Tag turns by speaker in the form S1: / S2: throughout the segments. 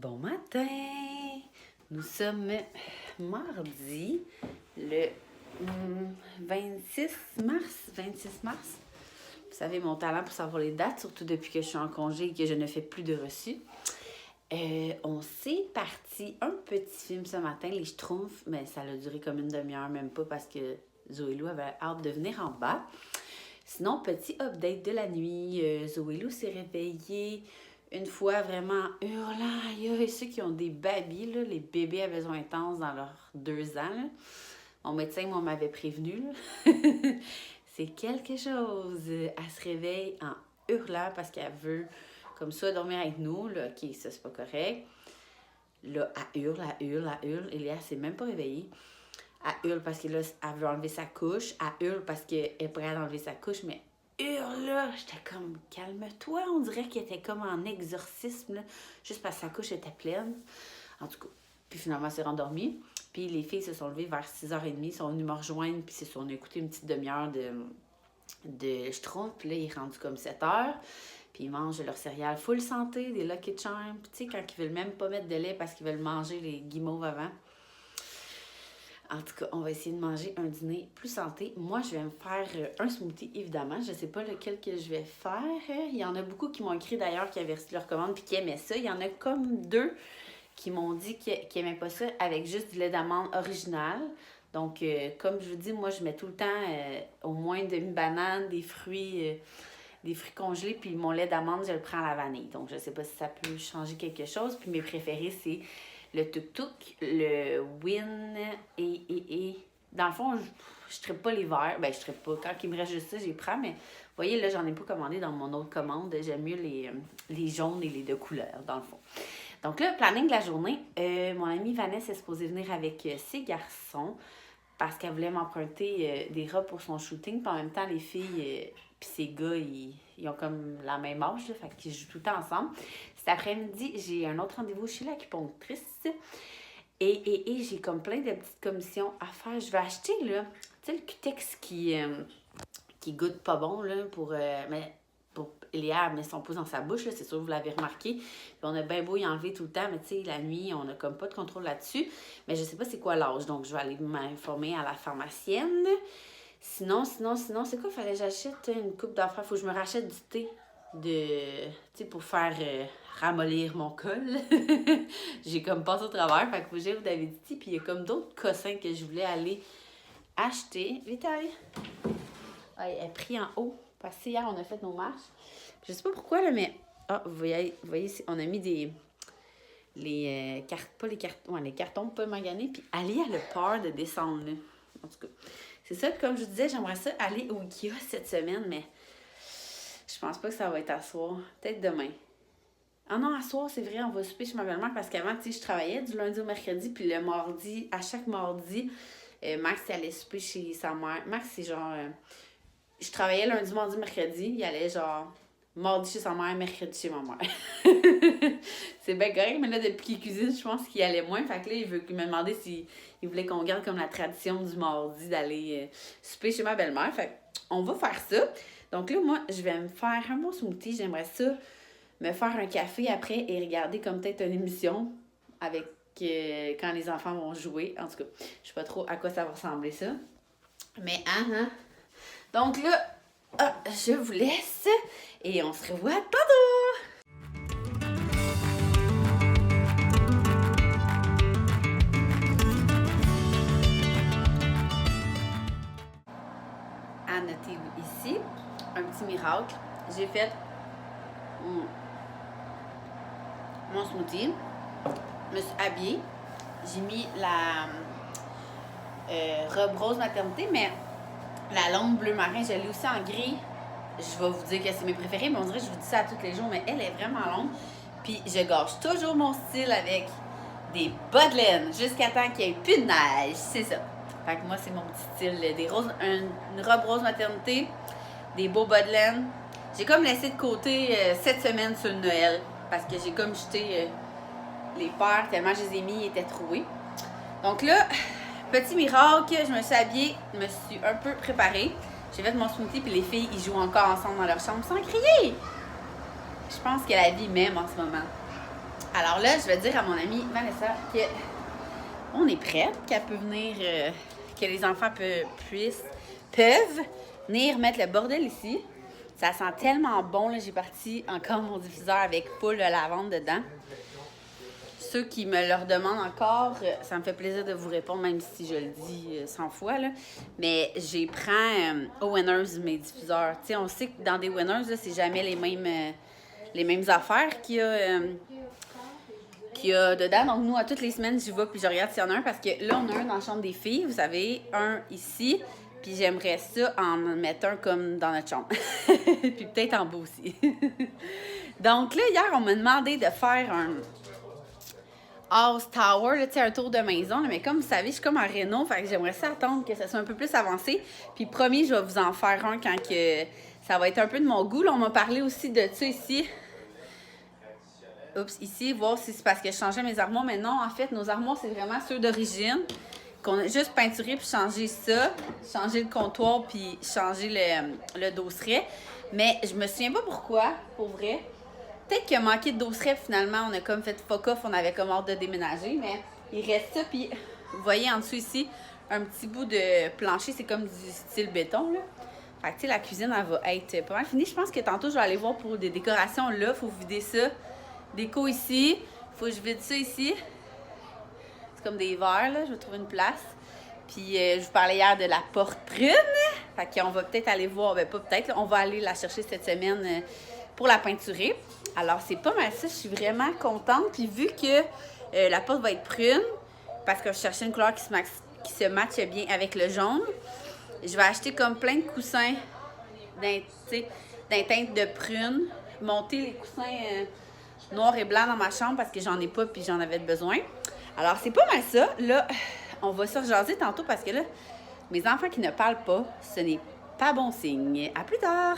S1: Bon matin! Nous sommes mardi, le 26 mars. Vous savez, mon talent pour savoir les dates, surtout depuis que je suis en congé et que je ne fais plus de reçus. On s'est parti un petit film ce matin, les Schtroumpfs, mais ça a duré comme une demi-heure, même pas, parce que Zoé Lou avait hâte de venir en bas. Sinon, petit update de la nuit, Zoé Lou s'est réveillée une fois vraiment hurlant. Il y a ceux qui ont des babys, là, les bébés à besoin intense dans leurs 2 ans. Là. Mon médecin m'avait prévenu. C'est quelque chose. Elle se réveille en hurlant parce qu'elle veut, comme ça, dormir avec nous. Là. OK, ça, c'est pas correct. Là, elle hurle. Et Léa s'est même pas réveillée. Elle hurle parce qu'elle veut enlever sa couche. Elle hurle parce qu'elle est prête à enlever sa couche, mais hurle là! J'étais comme, calme-toi. On dirait qu'elle était comme en exorcisme, là, juste parce que sa couche était pleine. En tout cas, puis finalement, elle s'est rendormie. Puis les filles se sont levées vers 6h30, sont venues me rejoindre, puis on a écouté une petite demi-heure de Schtroumpf. Puis là, il est rendu comme 7h. Puis ils mangent leur céréales full santé, des Lucky Charms. Puis tu sais, quand ils veulent même pas mettre de lait parce qu'ils veulent manger les guimauves avant. En tout cas, on va essayer de manger un dîner plus santé. Moi, je vais me faire un smoothie, évidemment. Je ne sais pas lequel que je vais faire. Il y en a beaucoup qui m'ont écrit d'ailleurs qui avaient reçu leur commande et qui aimaient ça. Il y en a comme 2 qui m'ont dit qu'ils n'aimaient pas ça avec juste du lait d'amande original. Donc, comme je vous dis, moi, je mets tout le temps au moins une demi-banane, des fruits congelés, puis mon lait d'amande, je le prends à la vanille. Donc, je ne sais pas si ça peut changer quelque chose. Puis mes préférés, c'est le tuk-tuk, le win et dans le fond, je ne trippe pas les verts. Ben, je trippe pas. Quand il me reste juste ça, je les prends. Mais vous voyez, là, j'en ai pas commandé dans mon autre commande. J'aime mieux les jaunes et les 2 couleurs, dans le fond. Donc là, planning de la journée. Mon amie Vanessa est supposée venir avec ses garçons parce qu'elle voulait m'emprunter des robes pour son shooting. Puis en même temps, les filles puis ces gars, ils ont comme la même âge, là, fait qu'ils jouent tout le temps ensemble. Cet après-midi, j'ai un autre rendez-vous chez l'acupunctrice. Et j'ai comme plein de petites commissions à faire. Je vais acheter, là, tu sais, le cutex qui goûte pas bon, là, pour Léa met son pouce dans sa bouche, là, c'est sûr que vous l'avez remarqué. Puis on a bien beau y enlever tout le temps, mais tu sais, la nuit, on a comme pas de contrôle là-dessus. Mais je sais pas c'est quoi l'âge, donc je vais aller m'informer à la pharmacienne. Sinon, c'est quoi? Fallait que j'achète une coupe d'affaires. Faut que je me rachète du thé tu sais, pour faire ramollir mon col. J'ai comme passé au travers. Fait que faut que j'aille au Davidity. Puis il y a comme d'autres cossins que je voulais aller acheter. Vite, allez! Elle est pris en haut. Parce que hier, on a fait nos marches. Je sais pas pourquoi, là, mais... Ah, vous voyez, on a mis les cartons pas maganés. Puis Ali, elle a peur de descendre, là. En tout cas, c'est ça. Comme je vous disais, j'aimerais ça aller au Ikea cette semaine, mais je pense pas que ça va être à soir. Peut-être demain. Ah non, à soir, c'est vrai, on va souper chez ma belle-mère parce qu'avant, tu sais, je travaillais du lundi au mercredi, puis le mardi, à chaque mardi, Max allait souper chez sa mère. Max, c'est genre... je travaillais lundi, mardi, mercredi. Il allait genre mardi chez sa mère, mercredi chez ma mère. C'est bien correct, mais là, depuis qu'il cuisine, je pense qu'il allait moins. Fait que là, il m'a demandé s'il voulait qu'on garde comme la tradition du mardi d'aller souper chez ma belle-mère. Fait qu'on va faire ça. Donc là, moi, je vais me faire un bon smoothie. J'aimerais ça me faire un café après et regarder comme peut-être une émission avec quand les enfants vont jouer. En tout cas, je sais pas trop à quoi ça va ressembler ça. Mais, donc là, je vous laisse et on se revoit tantôt! À noter ici, un petit miracle. J'ai fait mon smoothie. Je me suis habillée. J'ai mis la robe rose maternité, mais la longue bleu marin, je l'ai aussi en gris. Je vais vous dire que c'est mes préférés, mais on dirait que je vous dis ça tous les jours, mais elle est vraiment longue. Puis je gâche toujours mon style avec des bas de laine jusqu'à temps qu'il n'y ait plus de neige. C'est ça. Fait que moi, c'est mon petit style. Une robe rose maternité, des beaux bas de laine. J'ai comme laissé de côté cette semaine sur le Noël parce que j'ai comme jeté les paires tellement je les ai mis, ils étaient troués. Donc là, petit miracle, je me suis habillée, je me suis un peu préparée. J'ai fait mon smoothie, puis les filles, ils jouent encore ensemble dans leur chambre sans crier. Je pense que la vie m'aime en ce moment. Alors là, je vais dire à mon amie Vanessa que on est prête, qu'elle peut venir, que les enfants peuvent venir mettre le bordel ici. Ça sent tellement bon, là. J'ai parti encore mon diffuseur avec full de lavande dedans. Ceux qui me le redemandent encore, ça me fait plaisir de vous répondre, même si je le dis 100 fois, là. Mais j'ai prends au Winners mes diffuseurs. Tu sais, on sait que dans des Winners, là, c'est jamais les mêmes affaires qu'il y a dedans. Donc, nous, à toutes les semaines, j'y vais puis je regarde s'il y en a un parce que là, on a un dans la chambre des filles, vous savez, un ici. Puis j'aimerais ça en mettre un comme dans notre chambre. Puis peut-être en bas aussi. Donc là, hier, on m'a demandé de faire un house tower, là, un tour de maison. Là, mais comme vous savez, je suis comme en réno, fait que j'aimerais ça attendre que ça soit un peu plus avancé. Puis promis, je vais vous en faire un quand que ça va être un peu de mon goût. Là, on m'a parlé aussi de ça ici. Oups, ici, voir si c'est parce que je changeais mes armoires. Mais non, en fait, nos armoires, c'est vraiment ceux d'origine. Qu'on a juste peinturé puis changé ça, changer le comptoir puis changer le dosseret. Mais je me souviens pas pourquoi, pour vrai. Peut-être qu'il a manqué de dosseret, finalement, on a comme fait fuck off, on avait comme hâte de déménager, mais il reste ça, puis vous voyez en dessous ici, un petit bout de plancher, c'est comme du style béton, là. Fait que, tu sais, la cuisine, elle va être pas mal finie. Je pense que tantôt, je vais aller voir pour des décorations là, faut vider ça. Déco ici, faut que je vide ça ici. C'est comme des verres, là. Je vais trouver une place. Puis, je vous parlais hier de la porte prune. Fait qu'on va peut-être aller voir. Ben, pas peut-être. Là, on va aller la chercher cette semaine pour la peinturer. Alors, c'est pas mal ça. Je suis vraiment contente. Puis, vu que la porte va être prune, parce que je cherchais une couleur qui se matche bien avec le jaune, je vais acheter comme plein de coussins d'un teinte de prune. Monter les coussins noirs et blancs dans ma chambre parce que j'en ai pas puis j'en avais besoin. Alors, c'est pas mal ça. Là, on va se rejaser tantôt parce que là, mes enfants qui ne parlent pas, ce n'est pas bon signe. À plus tard!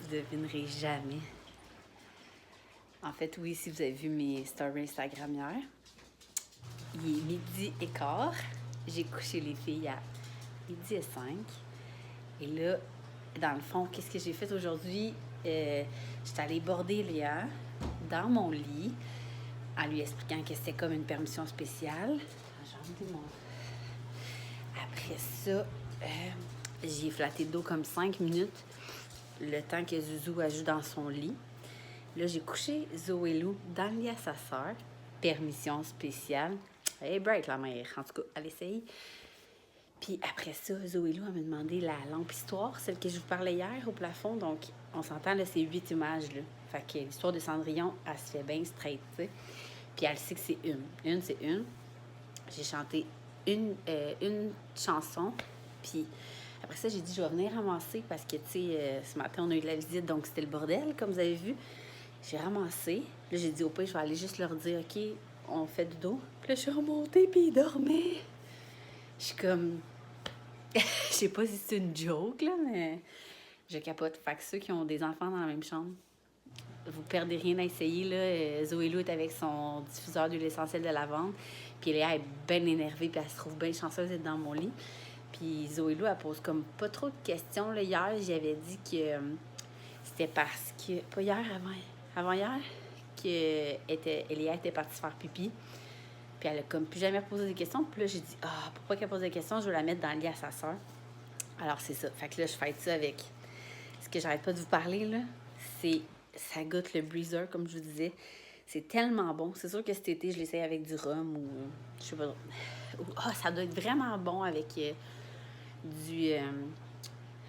S1: Vous devinerez jamais. En fait, oui, si vous avez vu mes stories Instagram hier, il est 12h15. J'ai couché les filles à 12h05. Et là, dans le fond, qu'est-ce que j'ai fait aujourd'hui? J'étais allée border Léa dans mon lit en lui expliquant que c'était comme une permission spéciale. Après ça, j'ai flatté le dos comme 5 minutes, le temps que Zouzou ajoute dans son lit. Là, j'ai couché Zoé Lou dans le lit à sa sœur. Permission spéciale. Elle est bright, la mère. En tout cas, elle essaye. Puis après ça, Zoé Lou, elle m'a demandé la lampe histoire, celle que je vous parlais hier au plafond. Donc, on s'entend, là, c'est 8 images, là. Fait que l'histoire de Cendrillon, elle se fait bien straight, tu sais. Puis elle sait que c'est une. Une, c'est une. J'ai chanté une chanson. Puis après ça, j'ai dit, je vais venir ramasser parce que, tu sais, ce matin, on a eu de la visite, donc c'était le bordel, comme vous avez vu. J'ai ramassé. Là, j'ai dit, au pire, je vais aller juste leur dire, OK, on fait du dos. Puis là, je suis remontée, puis ils dormaient. Je suis comme... Je sais pas si c'est une joke, là, mais je capote. Fait que ceux qui ont des enfants dans la même chambre, vous perdez rien à essayer, là. Zoé Lou est avec son diffuseur d'huile essentielle de lavande. Puis Léa est bien énervée, puis elle se trouve bien chanceuse d'être dans mon lit. Puis Zoé Lou, elle pose comme pas trop de questions, là. Hier, j'avais dit que c'était parce que... Pas hier, avant hier, que Léa était partie faire pipi. Puis elle a comme plus jamais posé des questions. Puis là, j'ai dit, pour pas qu'elle pose des questions, je vais la mettre dans le lit à sa sœur. Alors, c'est ça. Fait que là, je fête ça avec ce que j'arrête pas de vous parler, là. Ça goûte le breezer, comme je vous disais. C'est tellement bon. C'est sûr que cet été, je l'essaye avec du rhum ou, je sais pas, ça doit être vraiment bon avec du,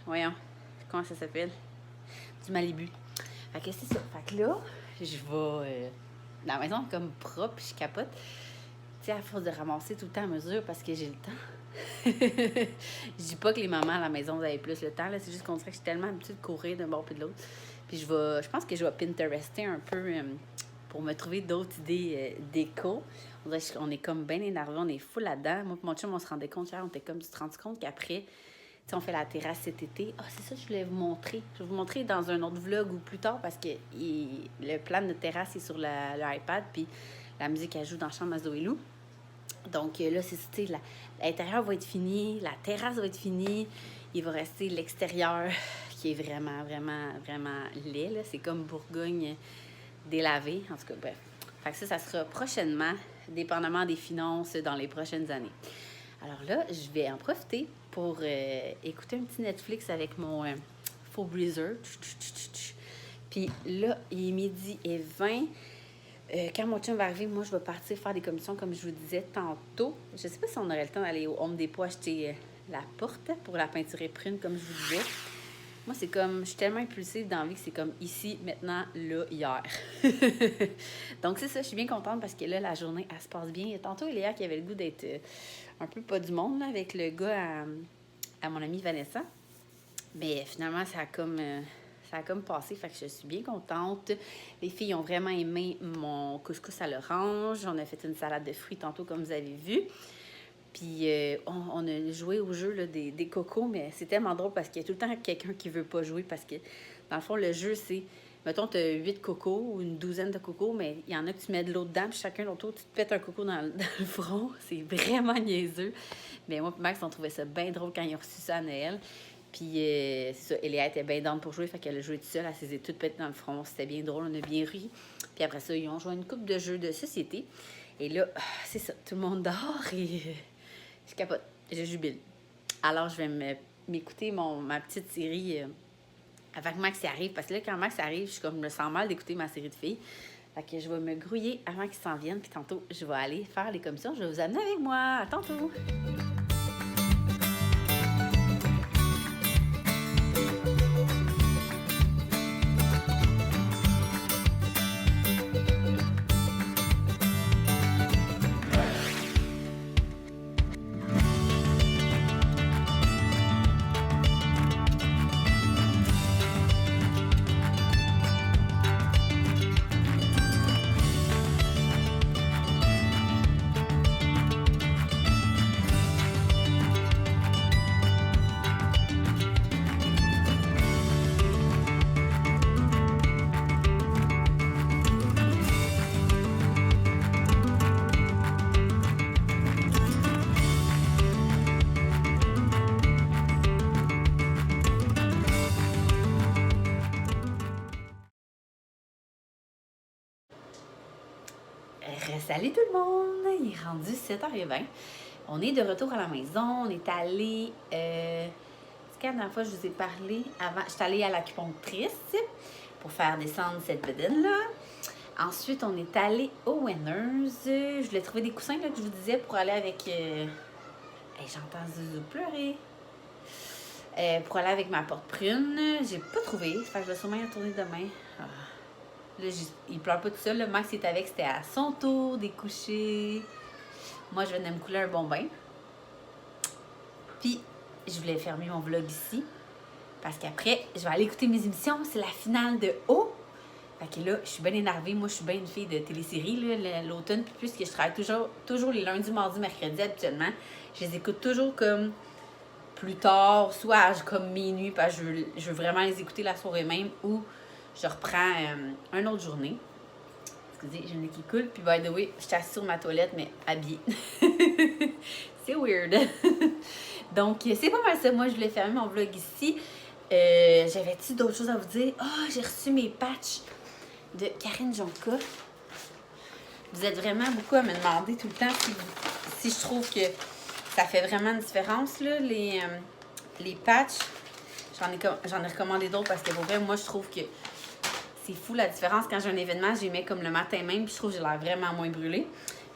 S1: voyons, comment ça s'appelle? Du Malibu. Fait que c'est ça. Fait que là, je vais dans la maison comme propre, je capote. Tu sais, à force de ramasser tout le temps à mesure parce que j'ai le temps. Je dis pas que les mamans à la maison, vous avez plus le temps, là. C'est juste qu'on dirait que je suis tellement habituée de courir d'un bord puis de l'autre. Puis je pense que je vais Pinterester un peu pour me trouver d'autres idées déco. On dirait qu'on est comme bien énervé, on est fou là-dedans. Moi et mon chum, on se rendait compte hier, on était comme, tu te rends compte qu'après, tu sais, on fait la terrasse cet été. C'est ça, je voulais vous montrer. Je vais vous montrer dans un autre vlog ou plus tard parce que le plan de terrasse est sur l'iPad, puis la musique, elle joue dans la chambre à Zoé Lou. Donc là, c'est l'intérieur va être fini, la terrasse va être finie, il va rester l'extérieur qui est vraiment, vraiment, vraiment laid, là. C'est comme Bourgogne délavé. En tout cas, bref. Fait que ça sera prochainement, dépendamment des finances dans les prochaines années. Alors là, je vais en profiter pour écouter un petit Netflix avec mon faux breezer. Puis là, il est 12h20. Quand mon chum va arriver, moi, je vais partir faire des commissions, comme je vous disais tantôt. Je sais pas si on aurait le temps d'aller au Home Depot acheter la porte pour la peinture prune, comme je vous disais. Moi, c'est comme, je suis tellement impulsive dans la vie que c'est comme ici, maintenant, là, hier. Donc, c'est ça, je suis bien contente parce que là, la journée, elle se passe bien. Il y a tantôt Léa qui avait le goût d'être un peu pas du monde, là, avec le gars à mon amie Vanessa. Mais finalement, ça a comme passé, fait que je suis bien contente. Les filles ont vraiment aimé mon couscous à l'orange. On a fait une salade de fruits tantôt, comme vous avez vu. Puis on a joué au jeu là, des cocos, mais c'est tellement drôle parce qu'il y a tout le temps quelqu'un qui veut pas jouer parce que, dans le fond, le jeu, c'est, mettons, tu as 8 cocos ou une douzaine de cocos, mais il y en a que tu mets de l'eau dedans, puis chacun l'autre, tu te pètes un coco dans le front. C'est vraiment niaiseux. Mais moi et Max, on trouvait ça bien drôle quand ils ont reçu ça à Noël. Puis, c'est ça, Eléa était bien down pour jouer, fait qu'elle a joué toute seule, elle s'est toute pétée dans le front. C'était bien drôle, on a bien ri. Puis après ça, ils ont joué une couple de jeux de société. Et là, c'est ça, tout le monde dort et je capote, je jubile. Alors, je vais m'écouter ma petite série avant que Max y arrive. Parce que là, quand Max arrive, je me sens mal d'écouter ma série de filles. Fait que je vais me grouiller avant qu'ils s'en viennent. Puis tantôt, je vais aller faire les commissions. Je vais vous amener avec moi. À tantôt! Salut tout le monde! Il est rendu 7h20. On est de retour à la maison. On est allé... c'est quand la dernière fois je vous ai parlé avant... Je suis allée à l'acupunctrice pour faire descendre cette bedaine-là. Ensuite, on est allé au Winners. Je voulais trouver des coussins là, que je vous disais pour aller avec Hey, j'entends Zouzou pleurer. Pour aller avec ma porte prune, j'ai pas trouvé. Fait que je vais sûrement y retourner demain. Ah. Là, il pleure pas tout seul. Là. Max est avec, c'était à son tour des couchers. Moi, je venais me couler un bon bain. Puis, je voulais fermer mon vlog ici. Parce qu'après, je vais aller écouter mes émissions. C'est la finale de O. Fait que là, je suis bien énervée. Moi, je suis bien une fille de télésérie, l'automne. Puis puisque je travaille toujours les lundis, mardis, mercredis habituellement, je les écoute toujours comme plus tard, soit comme minuit, parce que je veux vraiment les écouter la soirée même, ou je reprends une autre journée. Excusez, j'ai une nez qui coule. Puis, by the way, je suis assise sur ma toilette, mais habillée. C'est weird. Donc, c'est pas mal ça. Moi, je voulais fermer mon vlog ici. J'avais-tu d'autres choses à vous dire? J'ai reçu mes patchs de Karine Jonca. Vous êtes vraiment beaucoup à me demander tout le temps si je trouve que ça fait vraiment une différence, là, les patchs. J'en ai recommandé d'autres parce que pour vrai, moi, je trouve que c'est fou la différence. Quand j'ai un événement, j'y mets comme le matin même, puis je trouve que j'ai l'air vraiment moins brûlée.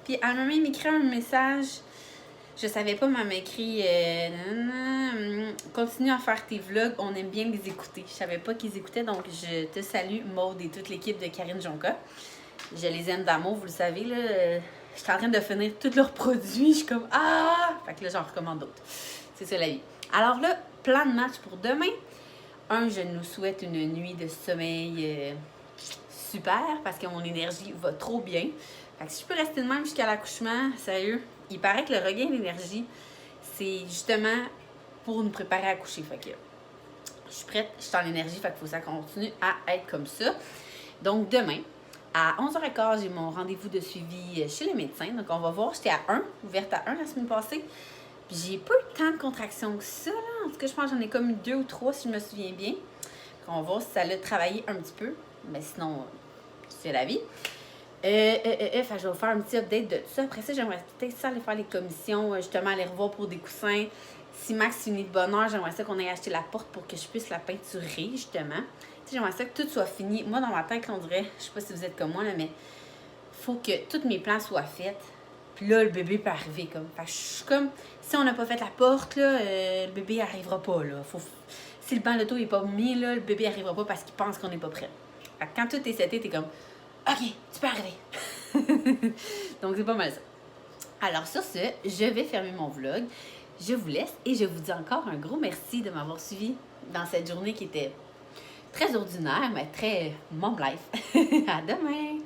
S1: Puis elle m'a même écrit un message. Je savais pas, mais elle m'a écrit continue à faire tes vlogs, on aime bien les écouter. Je savais pas qu'ils écoutaient, donc je te salue, Maude et toute l'équipe de Karine Jonca. Je les aime d'amour, vous le savez, là. Je suis en train de finir tous leurs produits. Je suis comme Fait que là, j'en recommande d'autres. C'est ça la vie. Alors là, plan de match pour demain. Je nous souhaite une nuit de sommeil super parce que mon énergie va trop bien. Fait que si je peux rester de même jusqu'à l'accouchement, sérieux, il paraît que le regain d'énergie, c'est justement pour nous préparer à coucher. Fait que je suis prête, je suis en énergie, fait qu'il faut que ça continue à être comme ça. Donc demain, à 11h15, j'ai mon rendez-vous de suivi chez le médecin. Donc on va voir, j'étais à 1, ouverte à 1 la semaine passée. Puis j'ai pas eu tant de contractions que ça, là. En tout cas, je pense que j'en ai comme eu 2 ou 3 si je me souviens bien. Donc on va voir si ça l'a travaillé un petit peu. Mais sinon, c'est la vie. Je vais vous faire un petit update de tout ça. Après ça, j'aimerais peut-être ça aller faire les commissions, justement aller revoir pour des coussins. Si Max finit de bonne heure, j'aimerais ça qu'on aille acheter la porte pour que je puisse la peinturer, justement. Tu sais, j'aimerais ça que tout soit fini. Moi, dans ma tête, on dirait, je sais pas si vous êtes comme moi, là, mais faut que tous mes plans soient faits. Puis là, le bébé peut arriver, comme. Fait que je suis comme, si on n'a pas fait la porte, là, le bébé arrivera pas, là. Si le banc d'auto n'est pas mis, là, le bébé arrivera pas parce qu'il pense qu'on n'est pas prêt. Fait que quand tout est seté, t'es comme, OK, tu peux arriver. Donc, c'est pas mal ça. Alors, sur ce, je vais fermer mon vlog. Je vous laisse et je vous dis encore un gros merci de m'avoir suivi dans cette journée qui était très ordinaire, mais très mom life. À demain!